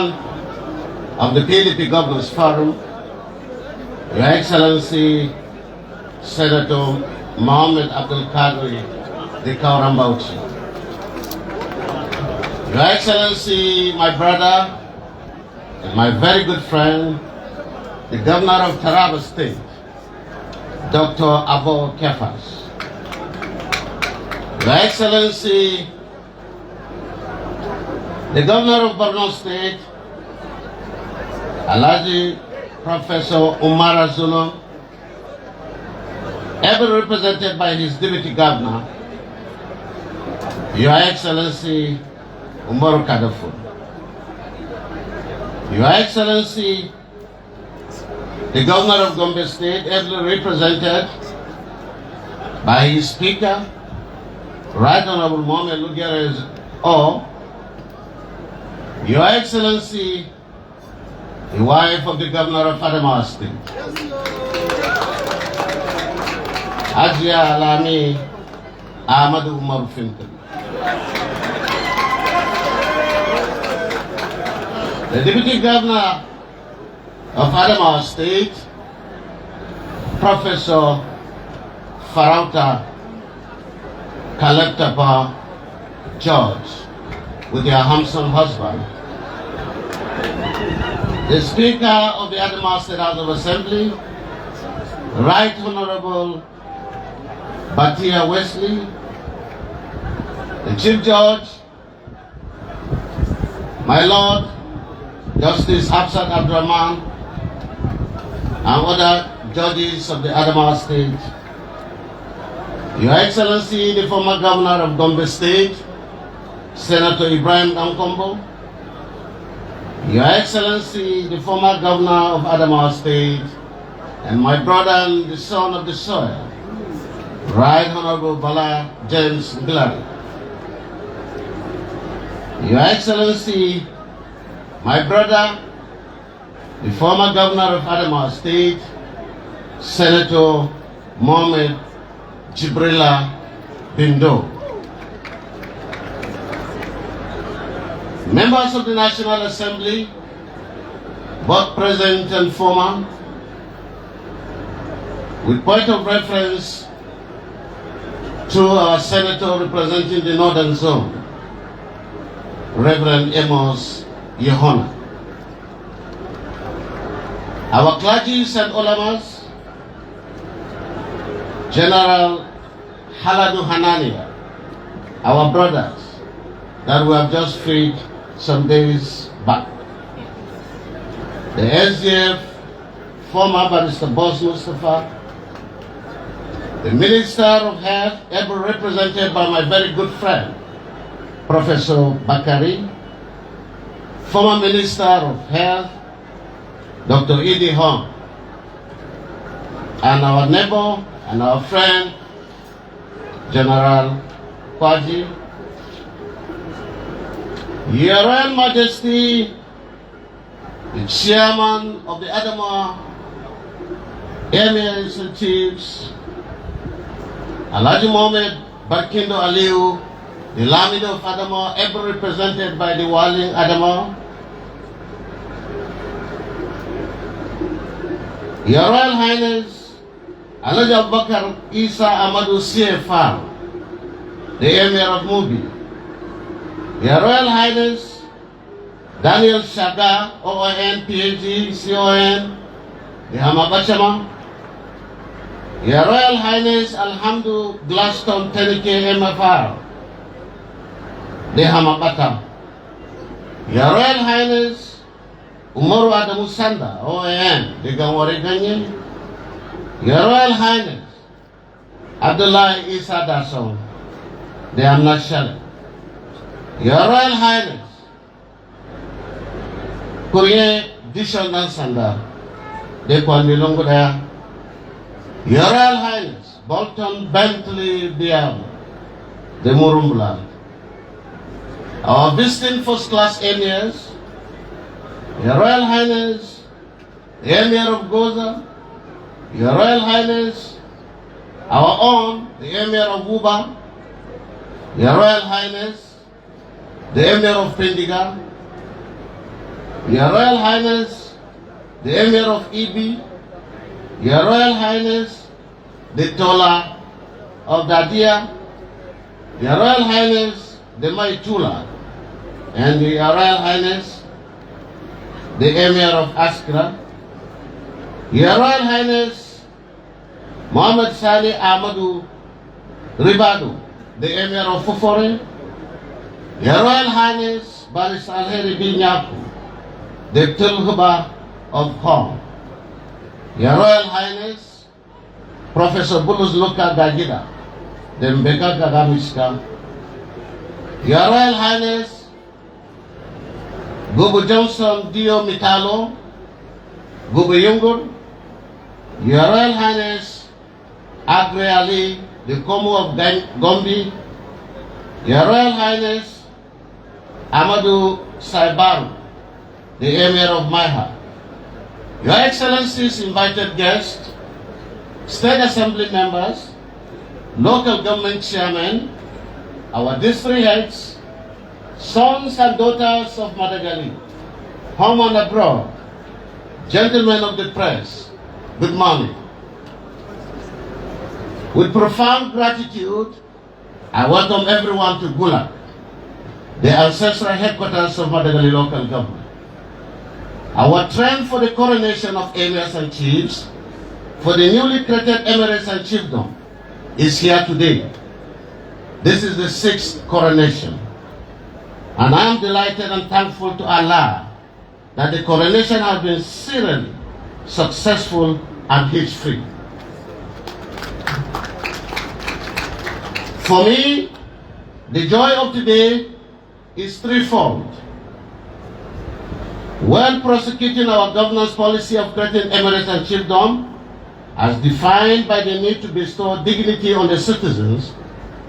of the PDP Governors Forum, Your Excellency Senator Mohammed Abdul Kadri, the Kaurambauchi. Your Excellency, my brother and my very good friend, the Governor of Taraba State, Dr. Abo Kefas. Your Excellency, the Governor of Borno State, Alhaji Professor Umar Zulum, ever represented by his Deputy Governor, Your Excellency Umaru Kadafur. Your Excellency, the Governor of Gombe State, ever represented by his Speaker, Right Honorable Mohamed Lugeres, or Your Excellency, the wife of the Governor of Adamawa State, Ajia Alami Ahmadu Fintiri. The Deputy Governor of Adamawa State, Professor Farauta Kalektapa George, with your handsome husband. The Speaker of the Adamawa State House of Assembly, Right Honorable Batia Wesley, the Chief Judge, my Lord Justice Hafsat Abdurrahman, and other judges of the Adamawa State, Your Excellency, the former Governor of Gombe State, Senator Ibrahim Dankombo, Your Excellency, the former Governor of Adamawa State, and my brother and the son of the soil, Right Honorable Bala James Glary. Your Excellency, my brother, the former Governor of Adamawa State, Senator Mohamed Jibrila Bindo. Members of the National Assembly, both present and former, with point of reference to our Senator representing the Northern Zone, Reverend Amos Yehona. Our clergies and ulamas, General Haladu Hanania, our brothers that we have just freed some days back. The SDF, former Barrister Boss Mustafa, the Minister of Health, ever represented by my very good friend, Professor Bakari, former Minister of Health, Dr. Idi Hong, and our neighbor and our friend, General Kwaji, Your Royal Majesty, the Chairman of the Adamawa Emirs and Chiefs, Alhaji Mohamed Barkindo Aliu, the Lamido of Adamawa, ever represented by the Waling Adamawa, Your Royal Highness, Alhaji Abubakar Isa Ahmadu CFR, the Emir of Mubi, Your Royal Highness, Daniel Shaga, OON, PhD, CON, the Hamabachama, Your Royal Highness, Alhamdu Glaston Tenike MFR, the Hamabata, Your Royal Highness, Umaru Adamu Sanda, OAN, the Gawari Ganyen, Your Royal Highness, Abdullah Isa Dasson, the Amnashale, Your Royal Highness, Korea Dishonan Sanda, the Kwandilongudaya, Your Royal Highness, Bolton Bentley Diab, the Murumbla, our visiting first-class emirs, Your Royal Highness, the Emir of Goza, Your Royal Highness, our own, the Emir of Wuba, Your Royal Highness, the Emir of Pendiga, Your Royal Highness, the Emir of Ibi, Your Royal Highness, the Tola of Dadia, Your Royal Highness, the Maitula, and Your Royal Highness, the Emir of Askra, Your Royal Highness, Muhammad Sani Ahmadu Ribadu, the Emir of Fufore, Your Royal Highness, Baris Alheri Binyaku, the Tulhuba of Hong, Your Royal Highness, Professor Bulus Luka Gagida, the Mbeka Gagamiska, Your Royal Highness, Gubu Johnson Dio Mitalo, Gubu Yungur, Your Royal Highness, Agre Ali, the Komu of Gombe, Your Royal Highness, Ahmadu Saibaru, the Emir of Maiha, Your Excellencies, invited guests, State Assembly members, local government chairmen, our district heads, sons and daughters of Madagali, home and abroad, gentlemen of the press, good morning. With profound gratitude, I welcome everyone to Gulag, the ancestral headquarters of Madagali local government. Our trend for the coronation of emirs and chiefs for the newly created emirates and chiefdom is here today. This is the 6th coronation. And I am delighted and thankful to Allah that the coronation has been serially successful and hitch-free. For me, the joy of today is threefold. While prosecuting our governance policy of creating emirates and chiefdom, as defined by the need to bestow dignity on the citizens,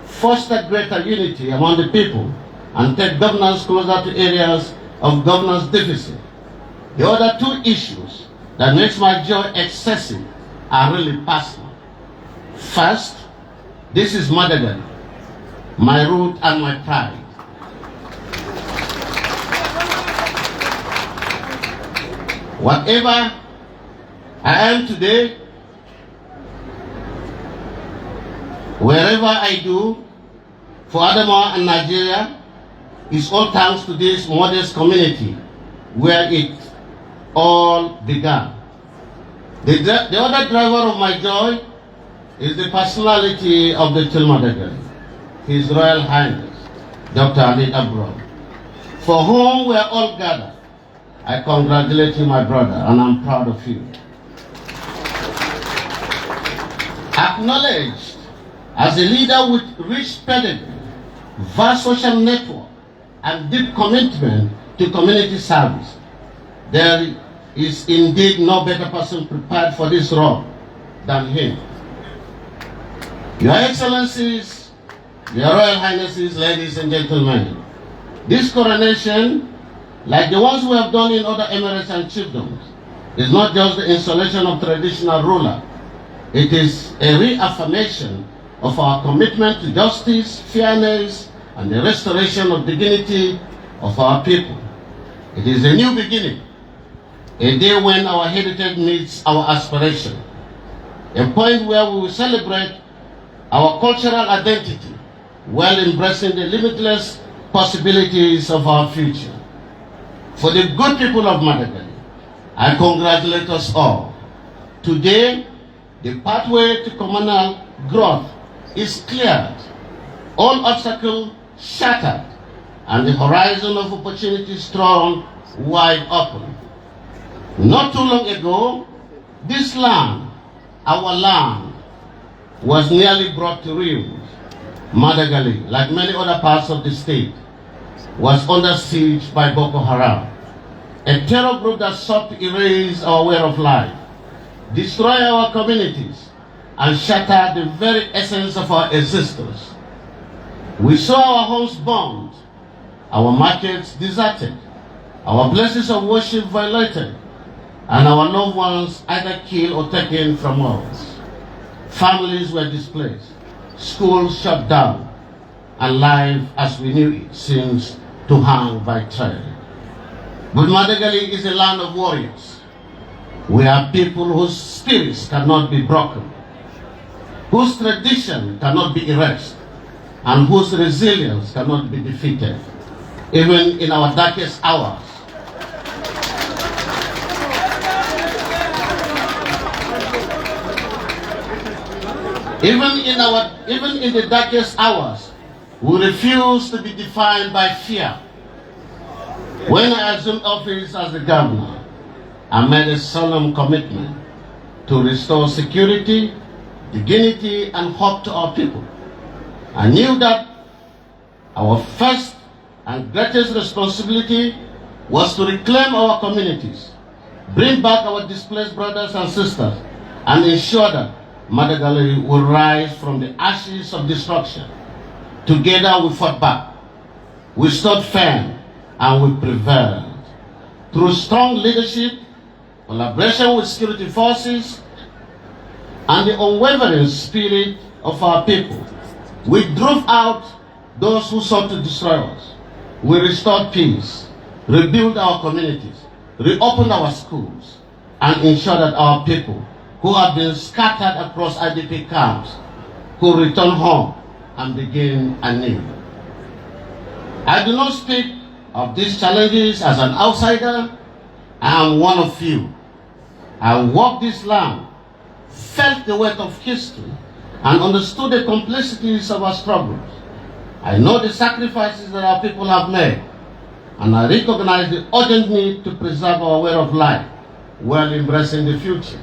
foster greater unity among the people, and take governance closer to areas of governance deficit. The other two issues that makes my joy excessive are really personal. First, this is Madagali, my root and my pride. Whatever I am today, wherever I do, for Adamawa and Nigeria, is all thanks to this modest community where it all began. The other driver of my joy is the personality of the Madagali, His Royal Highness, Dr. Ali Danburam, for whom we are all gathered. I congratulate you, my brother, and I'm proud of you. Acknowledged as a leader with rich pedigree, vast social network, and deep commitment to community service, there is indeed no better person prepared for this role than him. Your Excellencies, Your Royal Highnesses, ladies and gentlemen, this coronation, like the ones we have done in other emirates and chiefdoms, is not just the installation of traditional ruler. It is a reaffirmation of our commitment to justice, fairness, and the restoration of dignity of our people. It is a new beginning, a day when our heritage meets our aspiration, a point where we will celebrate our cultural identity while embracing the limitless possibilities of our future. For the good people of Madagali, I congratulate us all. Today, the pathway to communal growth is cleared, all obstacles shattered, and the horizon of opportunities thrown wide open. Not too long ago, this land, our land, was nearly brought to ruin. Madagali, like many other parts of the state, was under siege by Boko Haram, a terror group that sought to erase our way of life, destroy our communities, and shatter the very essence of our existence. We saw our homes burned, our markets deserted, our places of worship violated, and our loved ones either killed or taken from us. Families were displaced, schools shut down, and life as we knew it seems to hang by thread. But Madagali is a land of warriors. We are people whose spirits cannot be broken, whose tradition cannot be erased, and whose resilience cannot be defeated, even in our darkest hours. Even in the darkest hours, we refuse to be defined by fear. When I assumed office as the governor, I made a solemn commitment to restore security, dignity, and hope to our people. I knew that our first and greatest responsibility was to reclaim our communities, bring back our displaced brothers and sisters, and ensure that Madagali will rise from the ashes of destruction. Together we fought back, we stood firm, and we prevailed. Through strong leadership, collaboration with security forces, and the unwavering spirit of our people, we drove out those who sought to destroy us. We restored peace, rebuilt our communities, reopened our schools, and ensured that our people who have been scattered across IDP camps could return home and begin anew. I do not speak of these challenges as an outsider. I am one of you. I walked this land, felt the weight of history, and understood the complexities of our struggles. I know the sacrifices that our people have made, and I recognize the urgent need to preserve our way of life while embracing the future.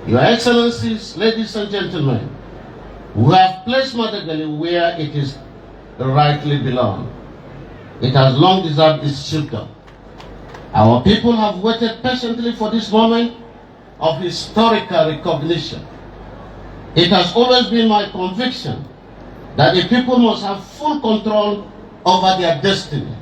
Your Excellencies, ladies and gentlemen, we have placed Madagali where it is rightly belongs. It has long deserved its chiefdom. Our people have waited patiently for this moment of historical recognition. It has always been my conviction that the people must have full control over their destiny.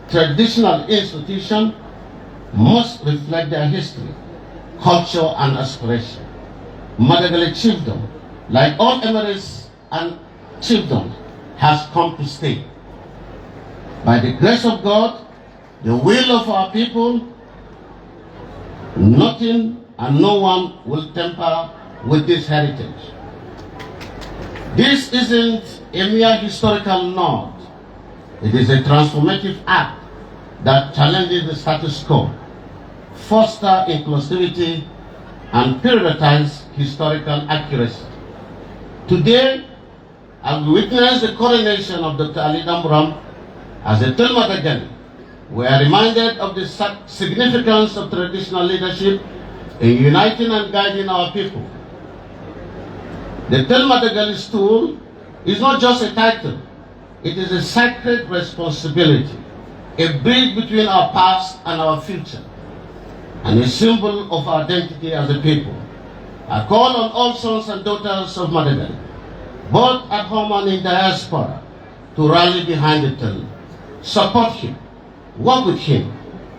Traditional institutions must reflect their history, culture, and aspiration. Madagali chiefdom, like all emirates and chiefdoms, has come to stay. By the grace of God, the will of our people, nothing and no one will tamper with this heritage. This isn't a mere historical nod. It is a transformative act that challenges the status quo, foster inclusivity, and prioritize historical accuracy. Today, as we witness the coronation of Dr. Ali Danburam as a PTIL Madagali, we are reminded of the significance of traditional leadership in uniting and guiding our people. The PTIL Madagali stool is not just a title, it is a sacred responsibility, a bridge between our past and our future, and a symbol of our identity as a people. I call on all sons and daughters of Madagali, both at home and in diaspora, to rally behind the PTIL, support him, work with him,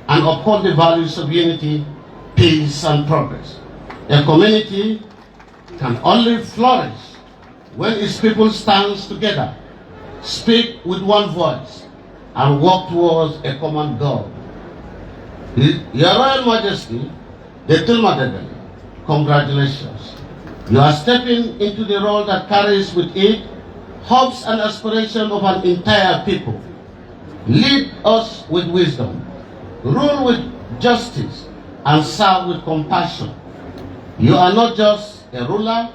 and uphold the values of unity, peace, and progress. A community can only flourish when its people stand together, speak with one voice, and work towards a common goal. Your Royal Majesty, the PTIL Madagali, congratulations. You are stepping into the role that carries with it hopes and aspirations of an entire people. Lead us with wisdom, rule with justice, and serve with compassion. You are not just a ruler,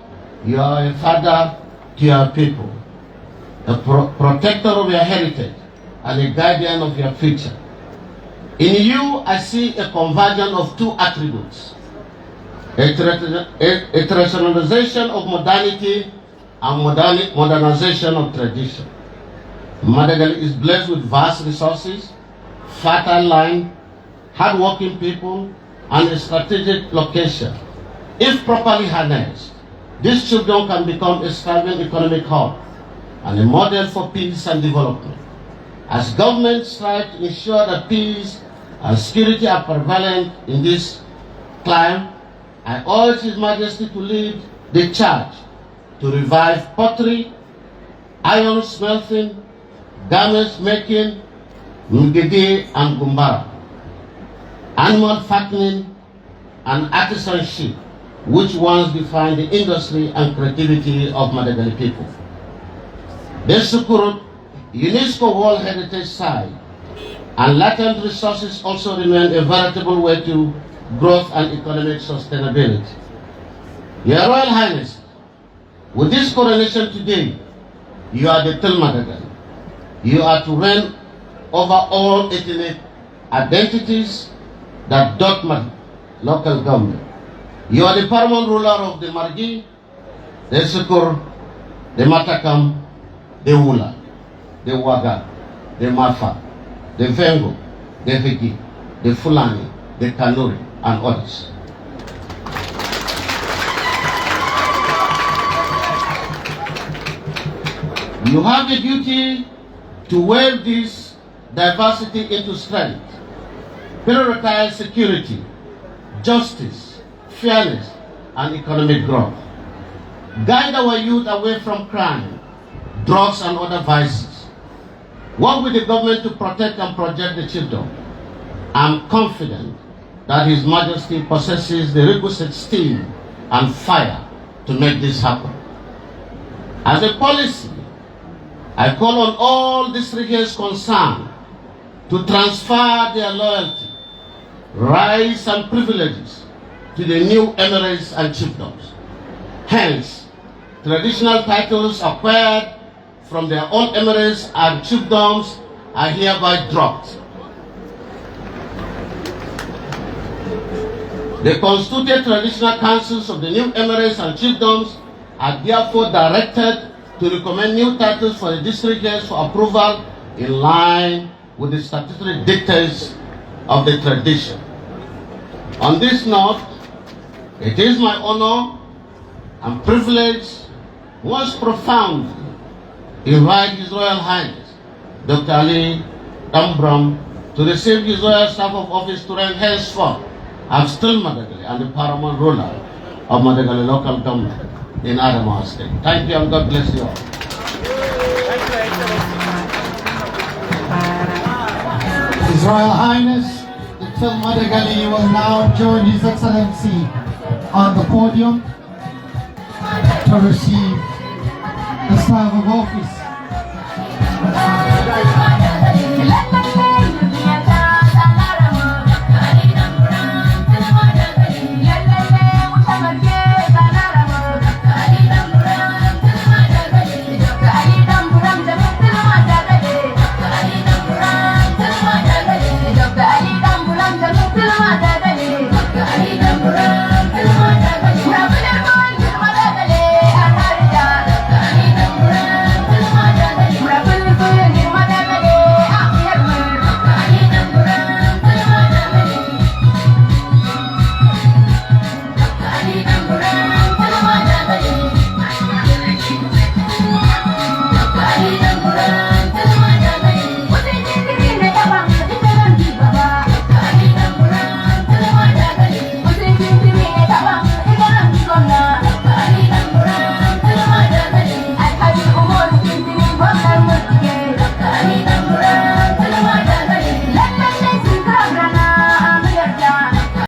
you are a father to your people, a protector of your heritage, and a guardian of your future. In you, I see a convergence of two attributes: a traditionalization of modernity and modernization of tradition. Madagali is blessed with vast resources, fertile land, hard-working people, and a strategic location. If properly harnessed, this children can become a thriving economic hub and a model for peace and development. As governments strive to ensure that peace and security are prevalent in this climate, I urge His Majesty to lead the charge to revive pottery, iron smelting, garments making, Ngede, and Gumbara. animal fattening, and artisanship, which once defined the industry and creativity of Madagali people. The Sukurut, UNESCO World Heritage Site, and latent resources also remain a veritable way to growth and economic sustainability. Your Royal Highness, with this coronation today, you are the Til Madagali. You are to reign over all ethnic identities that dot my local government. You are the paramount ruler of the Margi, the Sukur, the Matakam, the Wula, the Waga, the Mafa, the Vengo, the Hegi, the Fulani, the Kanuri, and others. You have a duty to weave this diversity into strength, prioritize security, justice, fairness, and economic growth. Guide our youth away from crime, drugs, and other vices. Work with the government to protect and project the children. I'm confident that His Majesty possesses the requisite steam and fire to make this happen. As a policy, I call on all district heads concerned to transfer their loyalty, rights, and privileges to the new emirates and chiefdoms. Hence, traditional titles acquired from their own emirates and chiefdoms are hereby dropped. The constituted traditional councils of the new emirates and chiefdoms are therefore directed to recommend new titles for the district heads for approval in line with the statutory dictates of the tradition. On this note, it is my honor and privilege, most profoundly, to invite His Royal Highness, Dr. Ali Danburam, to receive His Royal Staff of Office to reign henceforth as Til Madagali and the paramount ruler of Madagali local government in Adamawa State. Thank you and God bless you all. His Royal Highness, the Til Madagali will now join His Excellency on the podium to receive the staff of office.